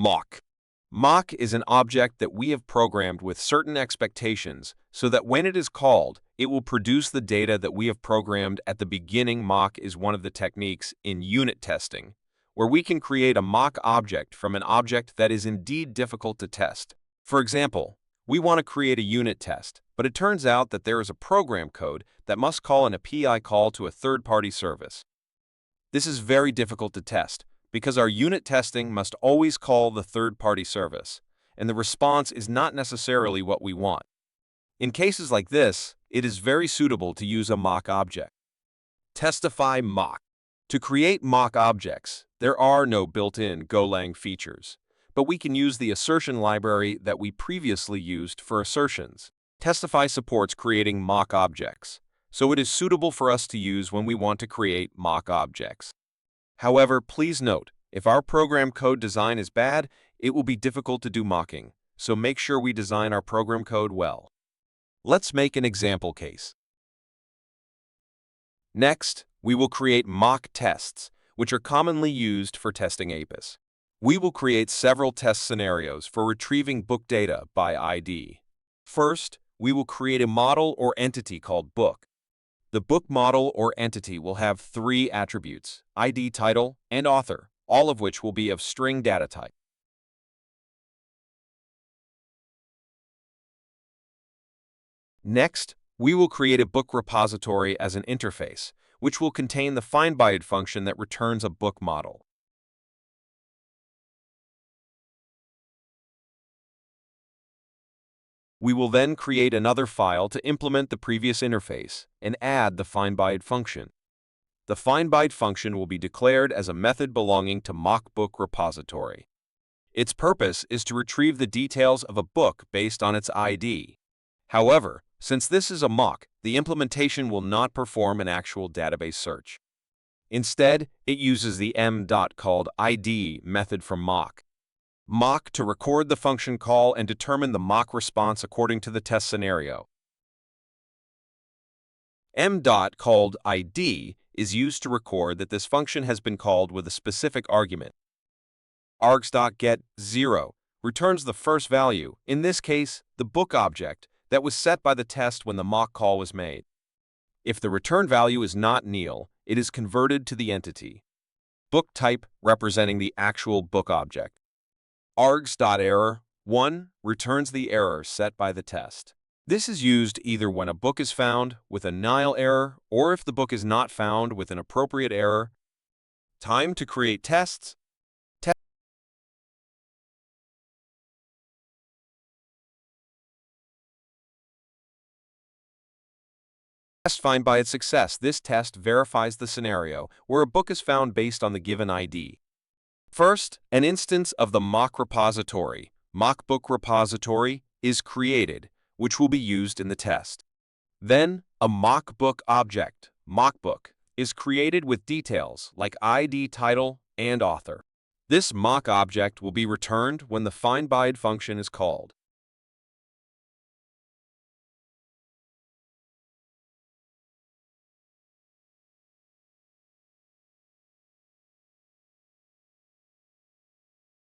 Mock. Mock is an object that we have programmed with certain expectations so that when it is called, it will produce the data that we have programmed at the beginning. Mock is one of the techniques in unit testing, where we can create a mock object from an object that is indeed difficult to test. For example, we want to create a unit test, but it turns out that there is a program code that must call an API call to a third-party service. This is very difficult to test, because our unit testing must always call the third-party service, and the response is not necessarily what we want. In cases like this, it is very suitable to use a mock object. Testify mock. To create mock objects, there are no built-in Golang features, but we can use the assertion library that we previously used for assertions. Testify supports creating mock objects, so it is suitable for us to use when we want to create mock objects. However, please note, if our program code design is bad, it will be difficult to do mocking, so make sure we design our program code well. Let's make an example case. Next, we will create mock tests, which are commonly used for testing APIs. We will create several test scenarios for retrieving book data by ID. First, we will create a model or entity called book. The book model or entity will have three attributes: ID, title, and author, all of which will be of string data type. Next, we will create a book repository as an interface, which will contain the findByte function that returns a book model. We will then create another file to implement the previous interface and add the findByte function. The findByte function will be declared as a method belonging to mock-book repository. Its purpose is to retrieve the details of a book based on its ID. However, since this is a mock, the implementation will not perform an actual database search. Instead, it uses the m.called_id method from mock. Mock to record the function call and determine the mock response according to the test scenario. m.called_id is used to record that this function has been called with a specific argument. args.get0 returns the first value, in this case, the book object, that was set by the test when the mock call was made. If the return value is not nil, it is converted to the entity. Book type representing the actual book object. args.error1 returns the error set by the test. This is used either when a book is found with a nil error or if the book is not found with an appropriate error. Time to create tests. Test findByte success. This test verifies the scenario where a book is found based on the given ID. First, an instance of the mock repository, mock-book repository, is created, which will be used in the test. Then, a mock-book object, mock-book, is created with details like ID, title, and author. This mock object will be returned when the findByte function is called.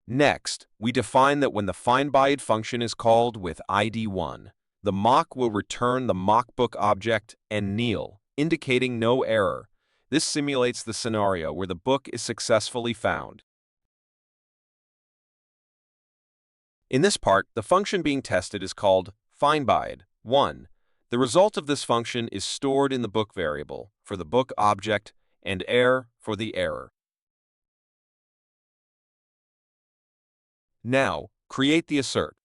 Next, we define that when the findByte function is called with ID1, the mock will return the mock-book object and nil, indicating no error. This simulates the scenario where the book is successfully found. In this part, the function being tested is called findByte1. The result of this function is stored in the book variable for the book object and error for the error. Now, create the assert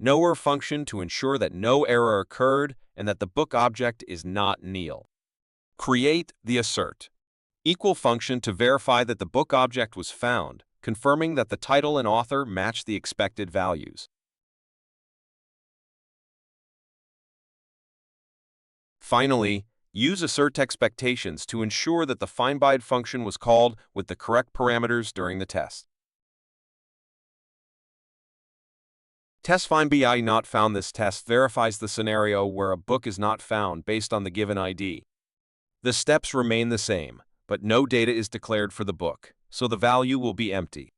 nowhere function to ensure that no error occurred and that the book object is not nil. Create the assert equal function to verify that the book object was found, confirming that the title and author match the expected values. Finally, use assert expectations to ensure that the findByte function was called with the correct parameters during the test. Test findByte not found. This test verifies the scenario where a book is not found based on the given ID. The steps remain the same, but no data is declared for the book, so the value will be empty.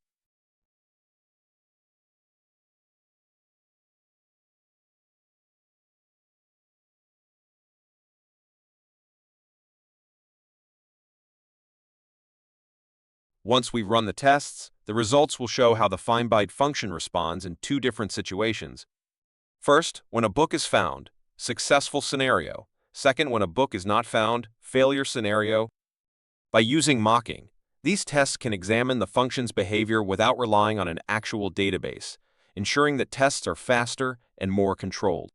Once we run the tests, the results will show how the findByte function responds in two different situations. First, when a book is found, successful scenario. Second, when a book is not found, failure scenario. By using mocking, these tests can examine the function's behavior without relying on an actual database, ensuring that tests are faster and more controlled.